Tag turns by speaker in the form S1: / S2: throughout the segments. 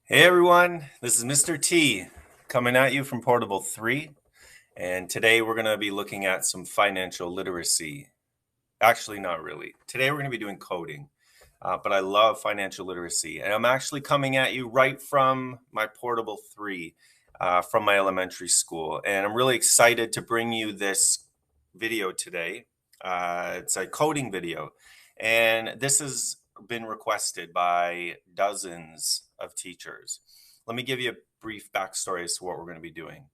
S1: Hey everyone, this is Mr. T coming at you from Portable 3, and today we're going to be looking at some financial literacy. Actually, not really. Today we're going to be doing coding, but I love financial literacy, and I'm actually coming at you right from my Portable 3 from my elementary school, and I'm really excited to bring you this video today. It's a coding video, and this has been requested by dozens of teachers. Let me give you a brief backstory as to what we're going to be doing.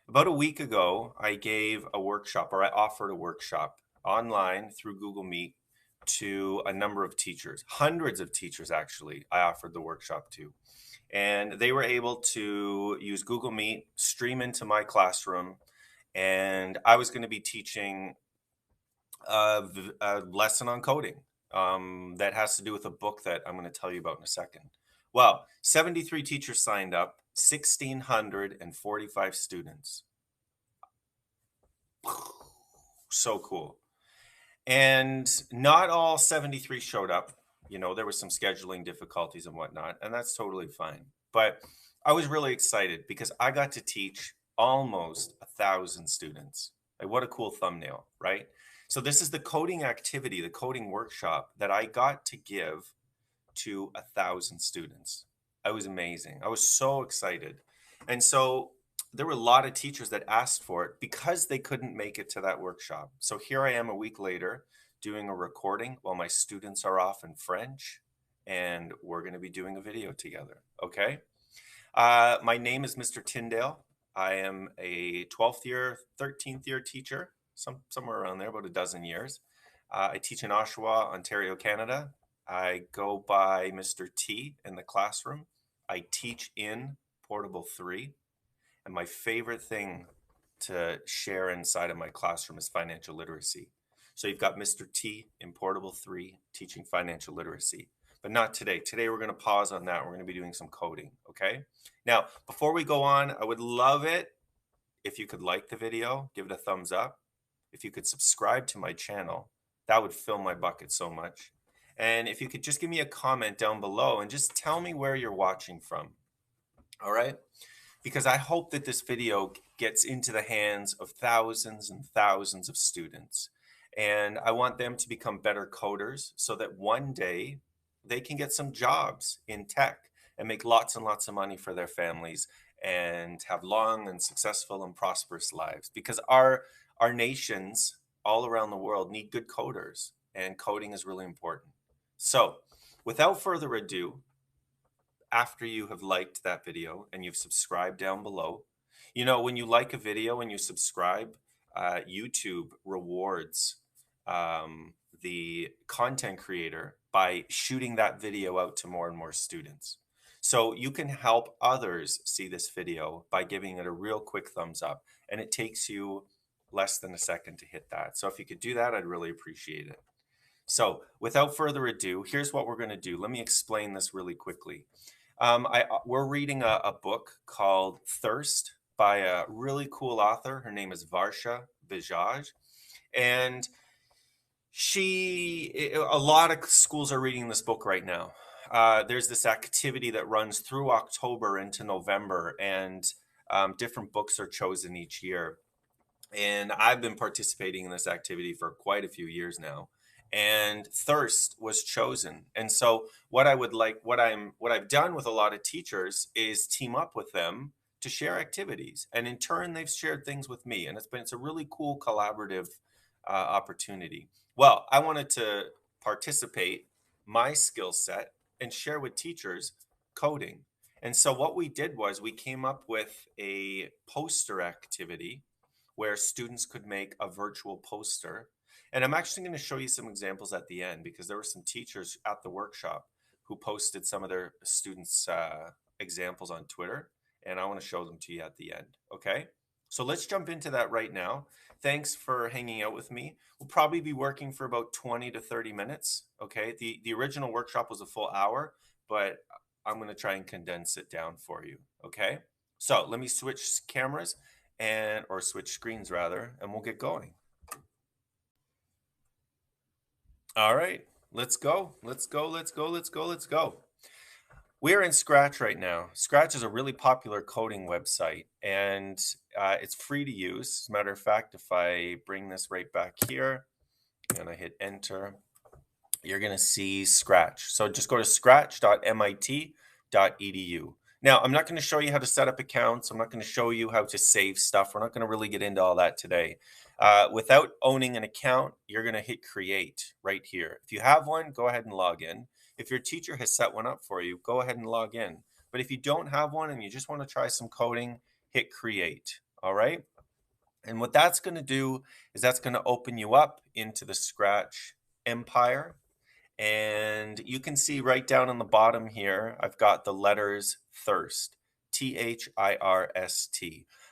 S1: About a week ago, I gave a workshop, or I offered a workshop online through Google Meet to a number of teachers, hundreds of teachers actually, I offered the workshop to. And they were able to use Google Meet, stream into my classroom, and I was going to be teaching a lesson on coding that has to do with a book that I'm going to tell you about in a second. Well, 73 teachers signed up, 1,645 students. So cool. And not all 73 showed up. You know, there was some scheduling difficulties and whatnot, and that's totally fine. But I was really excited because I got to teach almost 1,000 students. Like, what a cool thumbnail, right? So this is the coding activity, the coding workshop that I got to give to 1,000 students. It was amazing. I was so excited. And so there were a lot of teachers that asked for it because they couldn't make it to that workshop. So here I am a week later doing a recording while my students are off in French, and we're going to be doing a video together. Okay. My name is Mr. Tyndale. I am a 12th year, 13th year teacher, somewhere around there, about a dozen years. I teach in Oshawa, Ontario, Canada. I go by Mr. T in the classroom. I teach in Portable 3. And my favorite thing to share inside of my classroom is financial literacy. So you've got Mr. T in Portable 3 teaching financial literacy, but not today. Today we're going to pause on that. We're going to be doing some coding, okay? Now, before we go on, I would love it if you could like the video, give it a thumbs up. If you could subscribe to my channel, that would fill my bucket so much. And if you could just give me a comment down below and just tell me where you're watching from, all right? Because I hope that this video gets into the hands of thousands and thousands of students. And I want them to become better coders so that one day they can get some jobs in tech and make lots and lots of money for their families and have long and successful and prosperous lives. Because our nations all around the world need good coders, and coding is really important. So, without further ado, after you have liked that video and you've subscribed down below. You know, when you like a video and you subscribe, YouTube rewards the content creator by shooting that video out to more and more students. So you can help others see this video by giving it a real quick thumbs up. And it takes you less than a second to hit that. So if you could do that, I'd really appreciate it. So without further ado, here's what we're going to do. Let me explain this really quickly. We're reading a book called Thirst by a really cool author. Her name is Varsha Vijaj. And a lot of schools are reading this book right now. There's this activity that runs through October into November, and different books are chosen each year. And I've been participating in this activity for quite a few years now. And Thirst was chosen. And so what I've done with a lot of teachers is team up with them to share activities. And in turn, they've shared things with me. And it's a really cool collaborative opportunity. Well, I wanted to participate my skill set and share with teachers coding. And so what we did was we came up with a poster activity where students could make a virtual poster. And I'm actually going to show you some examples at the end because there were some teachers at the workshop who posted some of their students' examples on Twitter. And I want to show them to you at the end. Okay. So let's jump into that right now. Thanks for hanging out with me. We'll probably be working for about 20 to 30 minutes. Okay. The original workshop was a full hour, but I'm going to try and condense it down for you. Okay. So let me switch cameras or switch screens rather, and we'll get going. All right, let's go. Let's go. We're in Scratch right now. Scratch is a really popular coding website, and it's free to use. As a matter of fact, if I bring this right back here and I hit enter, you're going to see Scratch. So just go to scratch.mit.edu. Now, I'm not going to show you how to set up accounts. I'm not going to show you how to save stuff. We're not going to really get into all that today. Without owning an account, you're going to hit create right here. If you have one, go ahead and log in. If your teacher has set one up for you, go ahead and log in. But if you don't have one and you just want to try some coding, hit create. All right. And what that's going to do is that's going to open you up into the Scratch empire. And you can see right down on the bottom here, I've got the letters thirst, Thirst.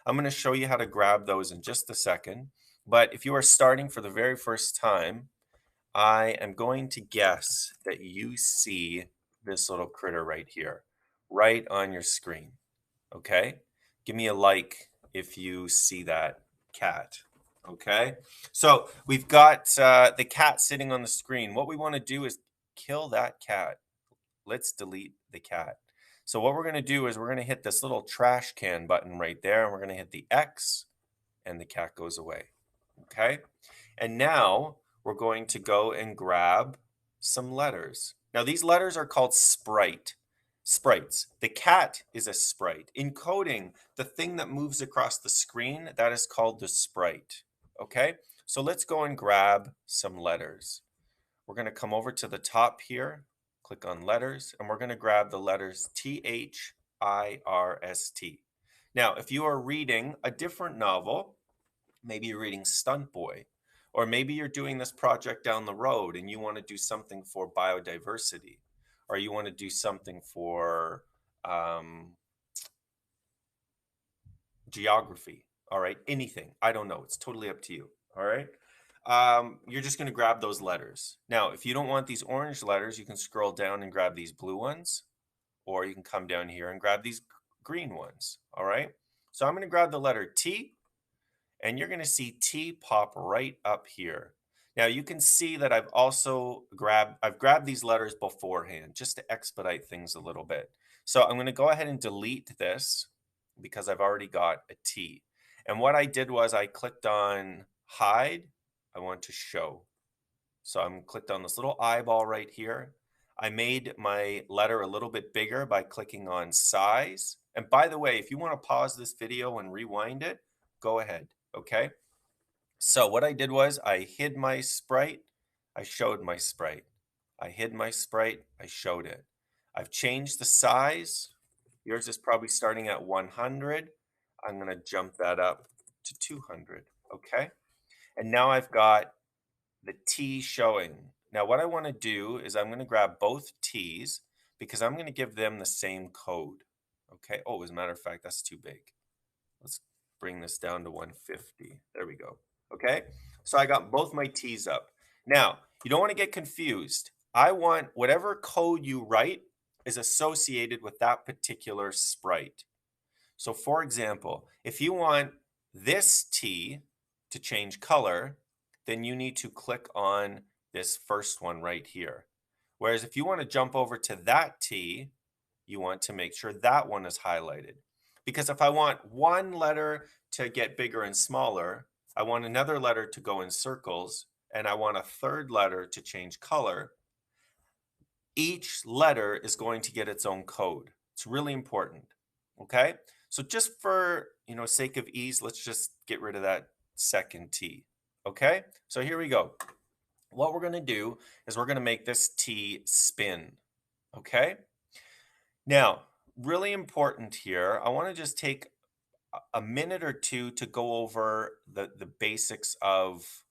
S1: I'm going to show you how to grab those in just a second. But if you are starting for the very first time, I am going to guess that you see this little critter right here, right on your screen. Okay? Give me a like if you see that cat. Okay? So we've got the cat sitting on the screen. What we want to do is kill that cat. Let's delete the cat. So what we're going to do is we're going to hit this little trash can button right there, and we're going to hit the X, and the cat goes away. Okay? And now we're going to go and grab some letters. Now these letters are called sprites. The cat is a sprite. In coding, the thing that moves across the screen, that is called the sprite. Okay? So let's go and grab some letters. We're going to come over to the top here, click on letters, and we're going to grab the letters Thirst. Now, if you are reading a different novel, maybe you're reading Stunt Boy, or maybe you're doing this project down the road and you want to do something for biodiversity, or you want to do something for geography. All right, anything. I don't know. It's totally up to you. All right. You're just going to grab those letters. Now, if you don't want these orange letters, you can scroll down and grab these blue ones, or you can come down here and grab these green ones. All right. So I'm going to grab the letter T, and you're going to see T pop right up here. Now you can see that I've grabbed these letters beforehand just to expedite things a little bit. So I'm going to go ahead and delete this because I've already got a T. And what I did was I clicked on hide. I want to show. So I'm clicked on this little eyeball right here. I made my letter a little bit bigger by clicking on size. And by the way, if you want to pause this video and rewind it, go ahead. Okay. So what I did was I hid my sprite. I showed my sprite. I hid my sprite. I showed it. I've changed the size. Yours is probably starting at 100. I'm going to jump that up to 200. Okay. And now I've got the T showing. Now what I want to do is I'm going to grab both T's because I'm going to give them the same code. Okay. Oh, as a matter of fact, that's too big. Let's bring this down to 150. There we go. Okay. So I got both my T's up. Now, you don't want to get confused. I want whatever code you write is associated with that particular sprite. So for example, if you want this T to change color, then you need to click on this first one right here. Whereas if you want to jump over to that T, you want to make sure that one is highlighted. Because if I want one letter to get bigger and smaller, I want another letter to go in circles, and I want a third letter to change color, each letter is going to get its own code. It's really important. Okay. So just for sake of ease, let's just get rid of that second T. Okay. So here we go. What we're going to do is we're going to make this T spin. Okay. Now, really important here. I want to just take a minute or two to go over the basics of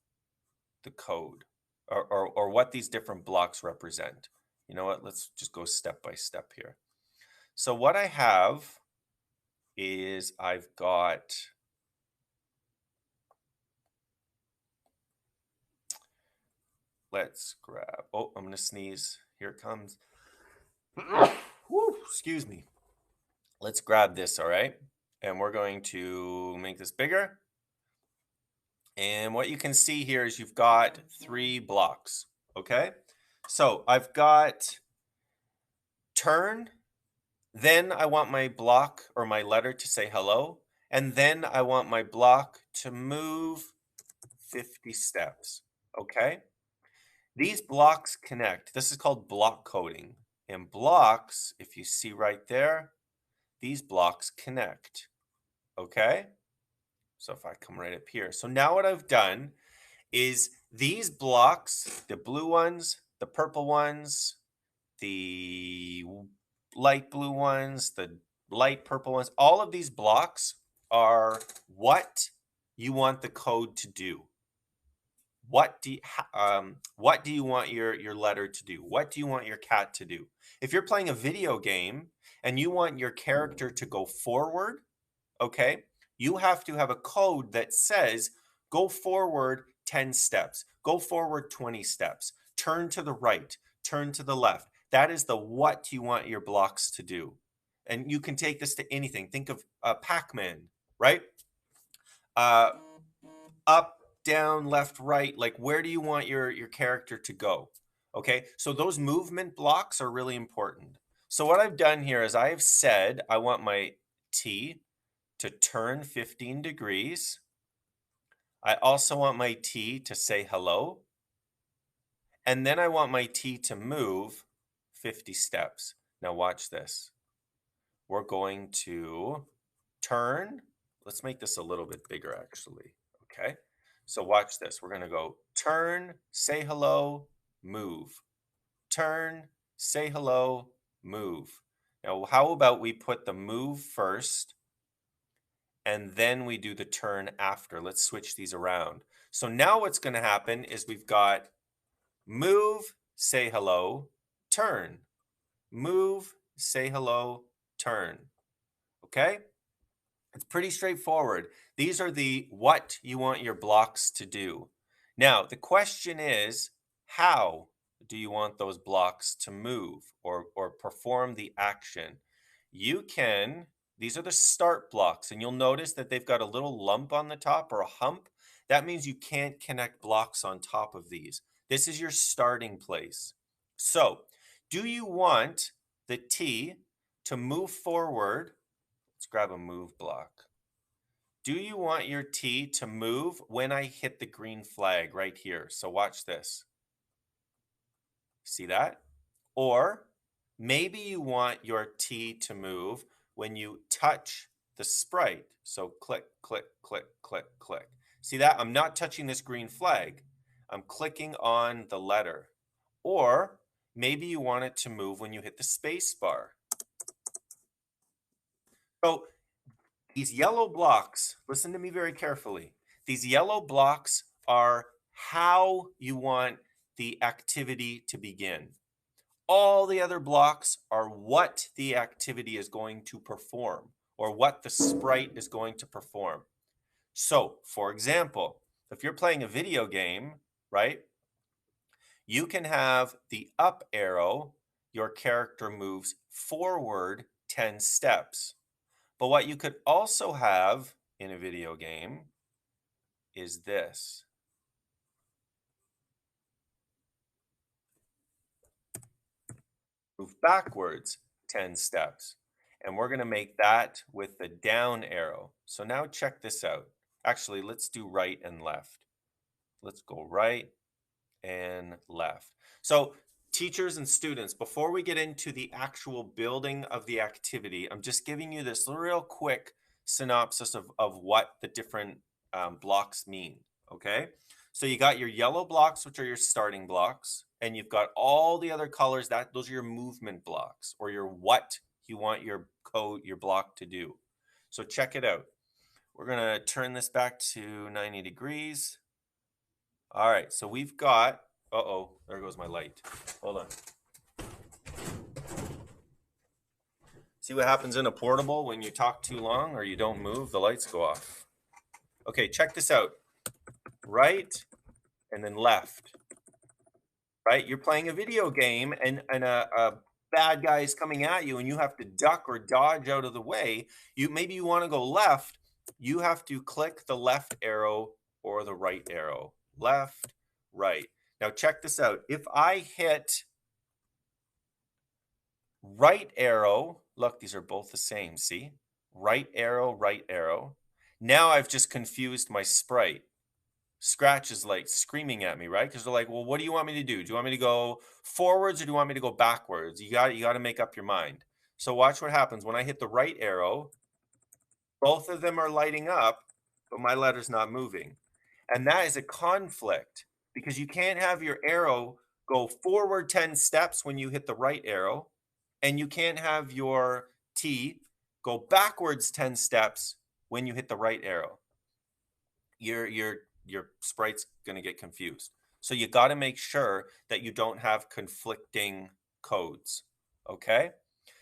S1: the code or what these different blocks represent. You know what? Let's just go step by step here. So what I have is I've got let's grab, oh, I'm going to sneeze. Here it comes. Woo, excuse me. Let's grab this, all right? And we're going to make this bigger. And what you can see here is you've got 3 blocks, okay? So I've got turn, Then I want my block or my letter to say hello. And then I want my block to move 50 steps. Okay? These blocks connect. This is called block coding. And blocks, if you see right there, these blocks connect. Okay? So if I come right up here. So now what I've done is these blocks, the blue ones, the purple ones, the light blue ones, the light purple ones, all of these blocks are what you want the code to do. What do you want your letter to do? What do you want your cat to do? If you're playing a video game and you want your character to go forward, okay, you have to have a code that says go forward 10 steps, go forward 20 steps, turn to the right, turn to the left. That is the what you want your blocks to do. And you can take this to anything. Think of Pac-Man, right? Uh, Up, down, left, right. Like where do you want your character to go? Okay, so those movement blocks are really important. So what I've done here is I have said I want my T to turn 15 degrees. I also want my T to say hello. And then I want my T to move 50 steps. Now watch this. We're going to turn. Let's make this a little bit bigger actually. Okay. So watch this. We're going to go turn, say hello, move. Turn, say hello, move. Now, how about we put the move first and then we do the turn after? Let's switch these around. So now what's going to happen is we've got move, say hello, turn. Move, say hello, turn. Okay? It's pretty straightforward. These are the what you want your blocks to do. Now, the question is, how do you want those blocks to move or perform the action? You can, these are the start blocks, and you'll notice that they've got a little lump on the top or a hump. That means you can't connect blocks on top of these. This is your starting place. So, do you want the T to move forward? Let's grab a move block. Do you want your T to move when I hit the green flag right here? So watch this. See that? Or maybe you want your T to move when you touch the sprite. So click, click, click, click, click. See that? I'm not touching this green flag. I'm clicking on the letter. Or maybe you want it to move when you hit the space bar. So these yellow blocks, listen to me very carefully. These yellow blocks are how you want the activity to begin. All the other blocks are what the activity is going to perform or what the sprite is going to perform. So, for example, if you're playing a video game, right, you can have the up arrow, your character moves forward 10 steps. But what you could also have in a video game is this. Move backwards 10 steps. And we're going to make that with the down arrow. So now check this out. Actually, let's do right and left. Let's go right and left. So teachers and students, before we get into the actual building of the activity, I'm just giving you this real quick synopsis of what the different blocks mean, okay? So you got your yellow blocks, which are your starting blocks, and you've got all the other colors, those are your movement blocks, or your what you want your code, your block to do. So check it out. We're gonna turn this back to 90 degrees. All right, so we've got, uh-oh, there goes my light. Hold on. See what happens in a portable when you talk too long or you don't move, the lights go off. Okay, check this out. Right and then left. Right? You're playing a video game and a bad guy is coming at you and you have to duck or dodge out of the way. Maybe you want to go left. You have to click the left arrow or the right arrow. Left, right. Now check this out. If I hit right arrow, Look, these are both the same, see? Right arrow, right arrow. Now I've just confused my sprite. Scratch is like screaming at me, right? Because they're like, well, what do you want me to do? Do you want me to go forwards or do you want me to go backwards? You got to make up your mind. So watch what happens when I hit the right arrow. Both of them are lighting up, but my letter's not moving. And that is a conflict because you can't have your arrow go forward 10 steps when you hit the right arrow, and you can't have your T go backwards 10 steps when you hit the right arrow. Your sprite's going to get confused. So you got to make sure that you don't have conflicting codes. Okay?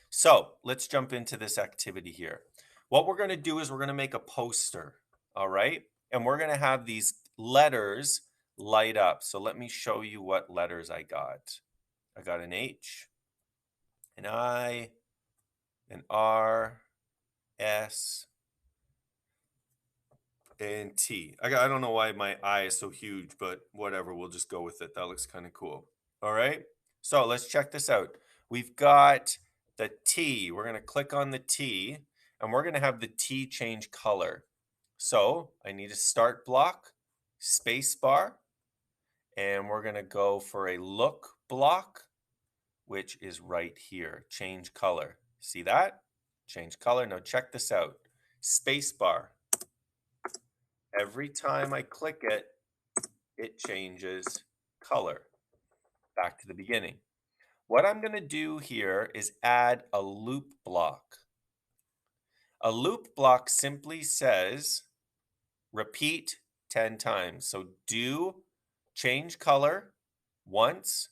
S1: So let's jump into this activity here. What we're going to do is we're going to make a poster, all right? And we're going to have these letters light up. So let me show you what letters I got. I got an H, an I, an R, S, and T. I don't know why my I is so huge, but whatever, we'll just go with it. That looks kind of cool. All right, so let's check this out. We've got the T. We're going to click on the T, and we're going to have the T change color. So I need a start block, space bar, and we're going to go for a look block, which is right here. Change color. See that? Change color. Now check this out. Space bar. Every time I click it, it changes color. Back to the beginning. What I'm going to do here is add a loop block. A loop block simply says repeat 10 times. So do change color once,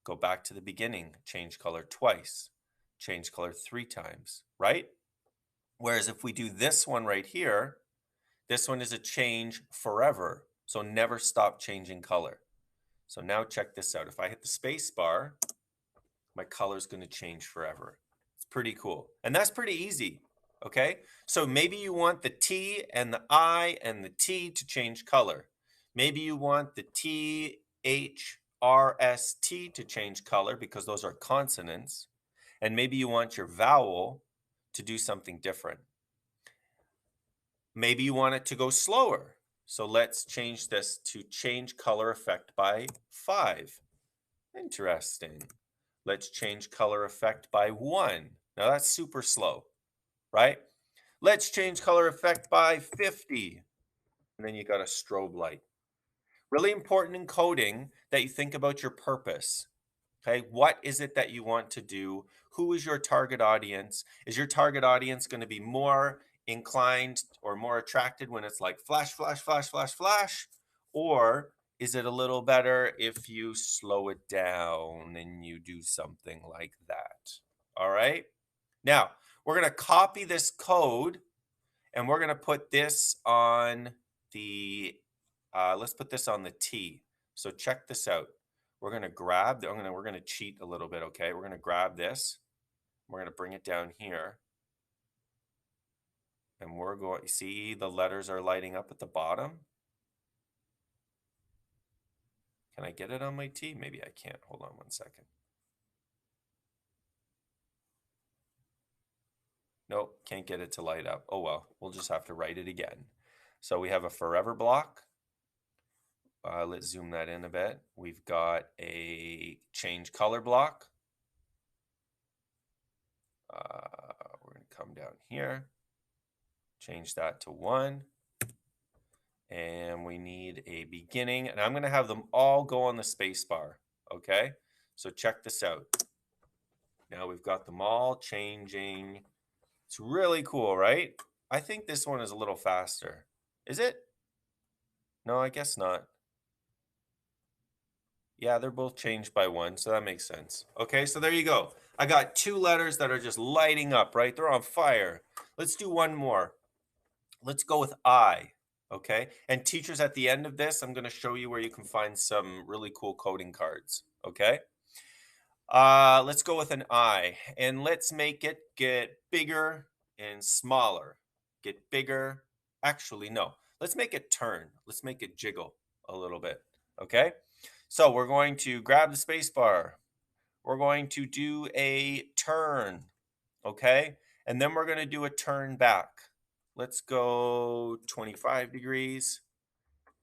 S1: go back to the beginning, change color twice, change color 3 times, right? Whereas if we do this one right here, this one is a change forever. So never stop changing color. So now check this out. If I hit the space bar, my color is going to change forever. It's pretty cool. And that's pretty easy. Okay. So maybe you want the T and the I and the T to change color. Maybe you want the T, H, R, S, T to change color because those are consonants. And maybe you want your vowel to do something different. Maybe you want it to go slower. So let's change this to change color effect by 5. Interesting. Let's change color effect by 1. Now that's super slow, right? Let's change color effect by 50. And then you got a strobe light. Really important in coding that you think about your purpose. Okay, what is it that you want to do? Who is your target audience? Is your target audience going to be more inclined or more attracted when it's like flash, flash, flash, flash, flash? Or is it a little better if you slow it down and you do something like that? All right. Now, we're going to copy this code and we're going to put this on the, let's put this on the T. So check this out. We're going to grab, we're going to cheat a little bit, okay? We're going to grab this. We're going to bring it down here. And we're going, see the letters are lighting up at the bottom. Can I get it on my T? Maybe I can't. Hold on one second. Nope, can't get it to light up. Oh well, we'll just have to write it again. So we have a forever block. Let's zoom that in a bit. We've got a change color block. We're going to come down here, change that to 1. And we need a beginning. And I'm going to have them all go on the space bar. Okay, so check this out. Now we've got them all changing. It's really cool, right? I think this one is a little faster. Is it? No, I guess not. Yeah, they're both changed by 1, so that makes sense. Okay, so there you go. I got 2 letters that are just lighting up, right? They're on fire. Let's do one more. Let's go with I, okay? And teachers, at the end of this, I'm going to show you where you can find some really cool coding cards, okay? Let's go with an I, and let's make it get bigger and smaller. Get bigger. Actually, no. Let's make it turn. Let's make it jiggle a little bit, okay? So we're going to grab the space bar. We're going to do a turn. okay? And then we're gonna do a turn back. Let's go 25 degrees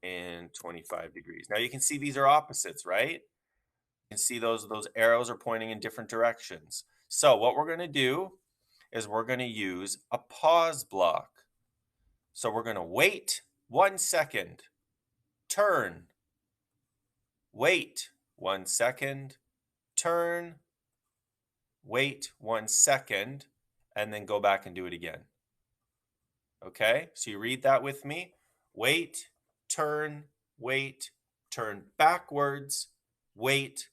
S1: and 25 degrees. Now you can see these are opposites, right? You can see those arrows are pointing in different directions. So what we're gonna do is we're gonna use a pause block. So we're gonna wait 1 second, turn, wait 1 second, turn, wait 1 second, and then go back and do it again. Okay, so you read that with me. Wait, turn backwards, wait,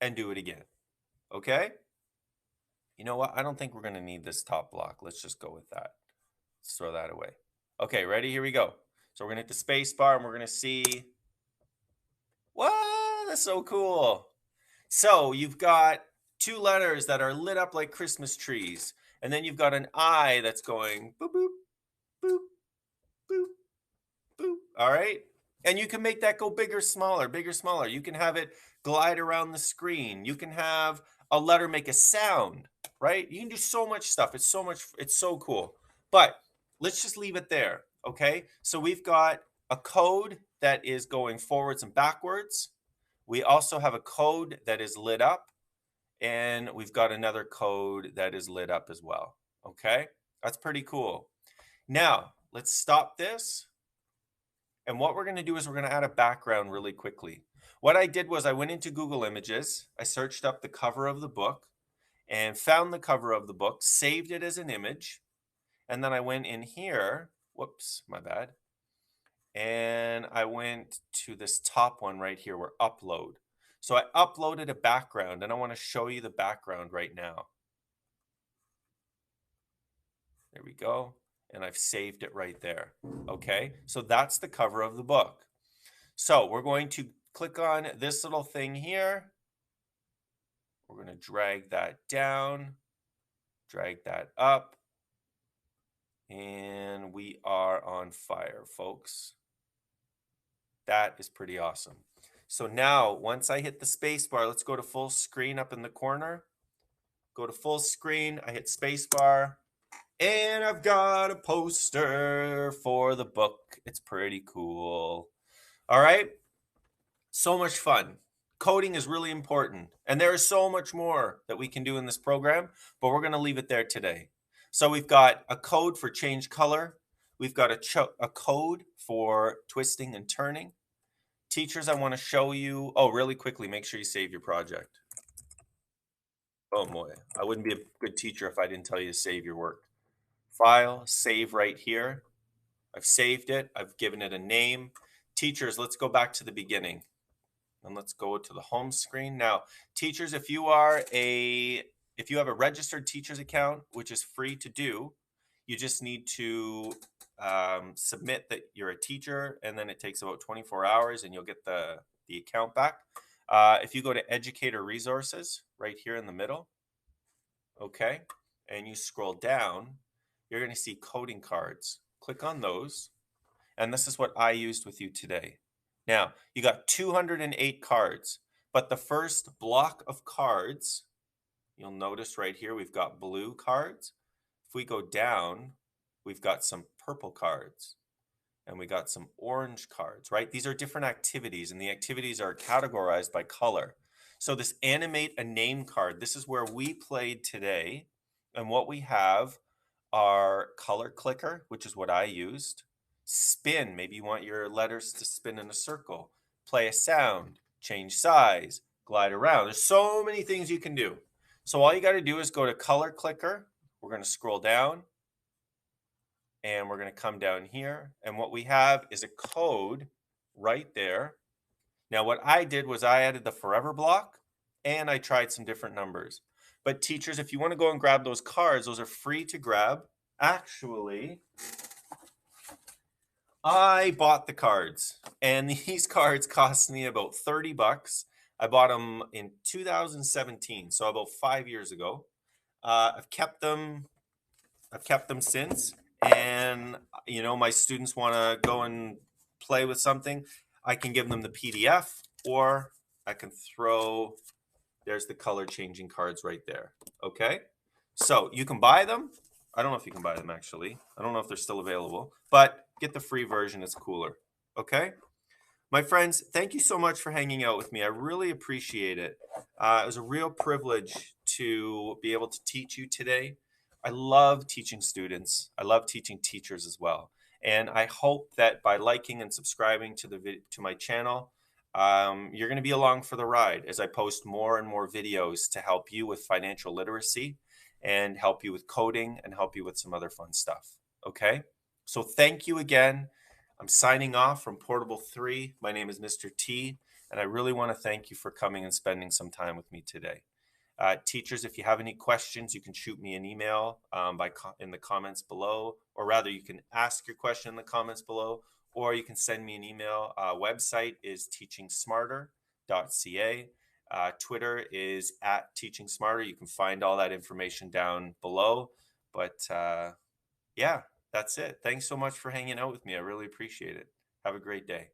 S1: and do it again. Okay? You know what? I don't think we're going to need this top block. Let's just go with that. Let's throw that away. Okay, ready? Here we go. So we're going to hit the space bar and we're going to see. What? That's so cool. So you've got two letters that are lit up like Christmas trees. And then you've got an I that's going boop, boop, boop, boop, boop. All right. And you can make that go bigger, smaller, bigger, smaller. You can have it glide around the screen. You can have a letter make a sound, right? You can do so much stuff. It's so cool. But let's just leave it there. Okay. So we've got a code that is going forwards and backwards. We also have a code that is lit up. And we've got another code that is lit up as well. Okay. That's pretty cool. Now, let's stop this. And what we're going to do is we're going to add a background really quickly. What I did was I went into Google Images, I searched up the cover of the book and found the cover of the book, saved it as an image, and then I went in here, whoops, my bad, and I went to this top one right here where upload. So I uploaded a background and I want to show you the background right now. There we go. And I've saved it right there. Okay, so that's the cover of the book. So we're going to click on this little thing here. We're going to drag that down, drag that up, and we are on fire, folks. That is pretty awesome. So now, once I hit the space bar, let's go to full screen up in the corner. Go to full screen, I hit space bar, and I've got a poster for the book. It's pretty cool. All right. So much fun. Coding is really important. And there is so much more that we can do in this program, but we're going to leave it there today. So we've got a code for change color. We've got a code for twisting and turning. Teachers, I want to show you. Oh, really quickly, make sure you save your project. Oh boy, I wouldn't be a good teacher if I didn't tell you to save your work. File, save right here. I've saved it. I've given it a name. Teachers, let's go back to the beginning. And let's go to the home screen. Now, teachers, if you have a registered teacher's account, which is free to do, you just need to submit that you're a teacher, and then it takes about 24 hours and you'll get the account back. If you go to educator resources right here in the middle, okay, and you scroll down, you're going to see coding cards. Click on those. And this is what I used with you today. Now, you got 208 cards, but the first block of cards, you'll notice right here, we've got blue cards. If we go down, we've got some purple cards and we got some orange cards, right? These are different activities and the activities are categorized by color. So this animate a name card, this is where we played today. And what we have are color clicker, which is what I used. Spin, maybe you want your letters to spin in a circle. Play a sound, change size, glide around. There's so many things you can do. So all you got to do is go to color clicker. We're going to scroll down and we're going to come down here. And what we have is a code right there. Now what I did was I added the forever block and I tried some different numbers. But teachers, if you want to go and grab those cards, those are free to grab. Actually, I bought the cards, and these cards cost me about 30 bucks. I bought them in 2017, so about 5 years ago. I've kept them since, and my students want to go and play with something. I can give them the PDF, or I can there's the color changing cards right there. Okay, So you can buy them. I don't know if you can buy them actually. I don't know if they're still available, but get the free version. It's cooler. Okay. My friends, thank you so much for hanging out with me. I really appreciate it. It was a real privilege to be able to teach you today. I love teaching students. I love teaching teachers as well. And I hope that by liking and subscribing to to my channel, you're going to be along for the ride as I post more and more videos to help you with financial literacy and help you with coding and help you with some other fun stuff. Okay? So thank you again. I'm signing off from Portable 3. My name is Mr. T, and I really want to thank you for coming and spending some time with me today. Teachers, if you have any questions, you can shoot me an email in the comments below, or rather, you can ask your question in the comments below, or you can send me an email. Website is teachingsmarter.ca. Twitter is at Teaching Smarter. You can find all that information down below. But yeah, that's it. Thanks so much for hanging out with me. I really appreciate it. Have a great day.